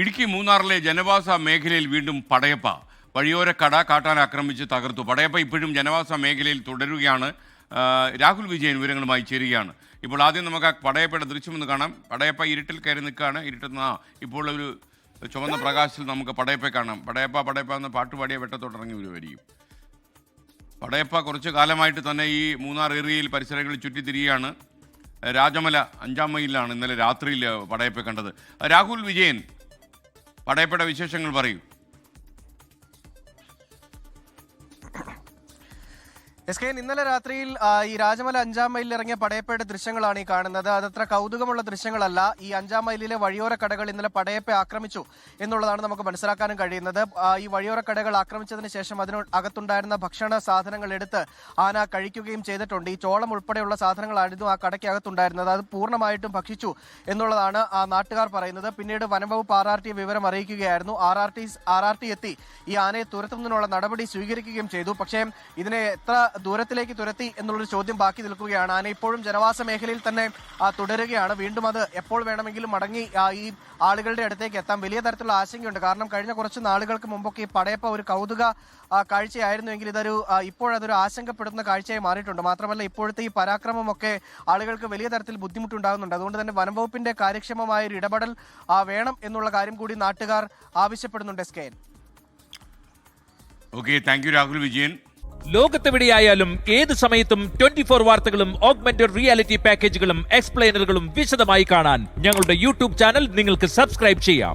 ഇടുക്കി മൂന്നാറിലെ ജനവാസ മേഖലയിൽ വീണ്ടും പടയപ്പ. വഴിയോര കട കാട്ടാൻ ആക്രമിച്ച് തകർത്തു. പടയപ്പ ഇപ്പോഴും ജനവാസ മേഖലയിൽ തുടരുകയാണ്. രാഹുൽ വിജയൻ വിവരങ്ങളുമായി ചേരുകയാണ്. ഇപ്പോൾ ആദ്യം നമുക്ക് ആ പടയപ്പയുടെ ദൃശ്യമൊന്ന് കാണാം. പടയപ്പ ഇരുട്ടിൽ കയറി നിൽക്കുകയാണ്. ഇപ്പോൾ ഒരു ചുവന്ന പ്രകാശത്തിൽ നമുക്ക് പടയപ്പ കാണാം. പടയപ്പ എന്ന പാട്ടുപാടിയ വെട്ടത്തോട്ടിറങ്ങി വരുമായിരിക്കും. പടയപ്പ കുറച്ച് കാലമായിട്ട് തന്നെ ഈ മൂന്നാർ ഏരിയയിൽ പരിസരങ്ങളിൽ ചുറ്റിത്തിരിയാണ്. രാജമല 5-ാം മൈലിലാണ് ഇന്നലെ രാത്രിയിൽ പടയപ്പ കണ്ടത്. രാഹുൽ വിജയൻ, പടയപ്പയുടെ വിശേഷങ്ങൾ പറയൂ. ഇന്നലെ രാത്രിയിൽ ഈ രാജമല 5-ാം മൈലിൽ ഇറങ്ങിയ പടയപ്പയുടെ ദൃശ്യങ്ങളാണ് ഈ കാണുന്നത്. അതത്ര കൗതുകമുള്ള ദൃശ്യങ്ങളല്ല. ഈ 5-ാം മൈലിലെ വഴിയോര കടകൾ ഇന്നലെ പടയപ്പ ആക്രമിച്ചു എന്നുള്ളതാണ് നമുക്ക് മനസ്സിലാക്കാനും കഴിയുന്നത്. ഈ വഴിയോര കടകൾ ആക്രമിച്ചതിന് ശേഷം അകത്തുണ്ടായിരുന്ന ഭക്ഷണ സാധനങ്ങൾ എടുത്ത് ആന കഴിക്കുകയും ചെയ്തിട്ടുണ്ട്. ഈ ചോളം ഉൾപ്പെടെയുള്ള സാധനങ്ങളായിരുന്നു ആ കടയ്ക്കകത്തുണ്ടായിരുന്നത്. അത് പൂർണ്ണമായിട്ടും ഭക്ഷിച്ചു എന്നുള്ളതാണ് ആ നാട്ടുകാർ പറയുന്നത്. പിന്നീട് വനംവകുപ്പ് RRT വിവരം അറിയിക്കുകയായിരുന്നു. RRT എത്തി ഈ ആനയെ തുരത്തുന്നതിനുള്ള നടപടി സ്വീകരിക്കുകയും ചെയ്തു. പക്ഷേ ഇതിനെ എത്ര ദൂരത്തിലേക്ക് തുരത്തി എന്നുള്ളൊരു ചോദ്യം ബാക്കി നിൽക്കുകയാണ്. ആന ഇപ്പോഴും ജനവാസ മേഖലയിൽ തന്നെ തുടരുകയാണ്. വീണ്ടും അത് എപ്പോൾ വേണമെങ്കിലും മടങ്ങി ഈ ആളുകളുടെ അടുത്തേക്ക് എത്താം. വലിയ തരത്തിലുള്ള ആശങ്കയുണ്ട്. കാരണം കഴിഞ്ഞ കുറച്ച് നാളുകൾക്ക് മുമ്പൊക്കെ ഈ പടയപ്പ ഒരു കൗതുക കാഴ്ചയായിരുന്നുവെങ്കിൽ ഇപ്പോഴതൊരു ആശങ്കപ്പെടുന്ന കാഴ്ചയായി മാറിയിട്ടുണ്ട്. മാത്രമല്ല ഇപ്പോഴത്തെ ഈ പരാക്രമമൊക്കെ ആളുകൾക്ക് വലിയ തരത്തിൽ ബുദ്ധിമുട്ടുണ്ടാകുന്നുണ്ട്. അതുകൊണ്ട് തന്നെ വനംവകുപ്പിന്റെ കാര്യക്ഷമമായ ഒരു ഇടപെടൽ വേണം എന്നുള്ള കാര്യം കൂടി നാട്ടുകാർ ആവശ്യപ്പെടുന്നുണ്ട്. Okay, thank you Rahul Vijayan. ലോകത്തെവിടെയായാലും ഏത് സമയത്തും 24 വാർത്തകളും ഓഗ്മെന്റഡ് റിയാലിറ്റി പാക്കേജുകളും എക്സ്പ്ലെയിനറുകളും വിശദമായി കാണാൻ ഞങ്ങളുടെ യൂട്യൂബ് ചാനൽ നിങ്ങൾക്ക് സബ്സ്ക്രൈബ് ചെയ്യാം.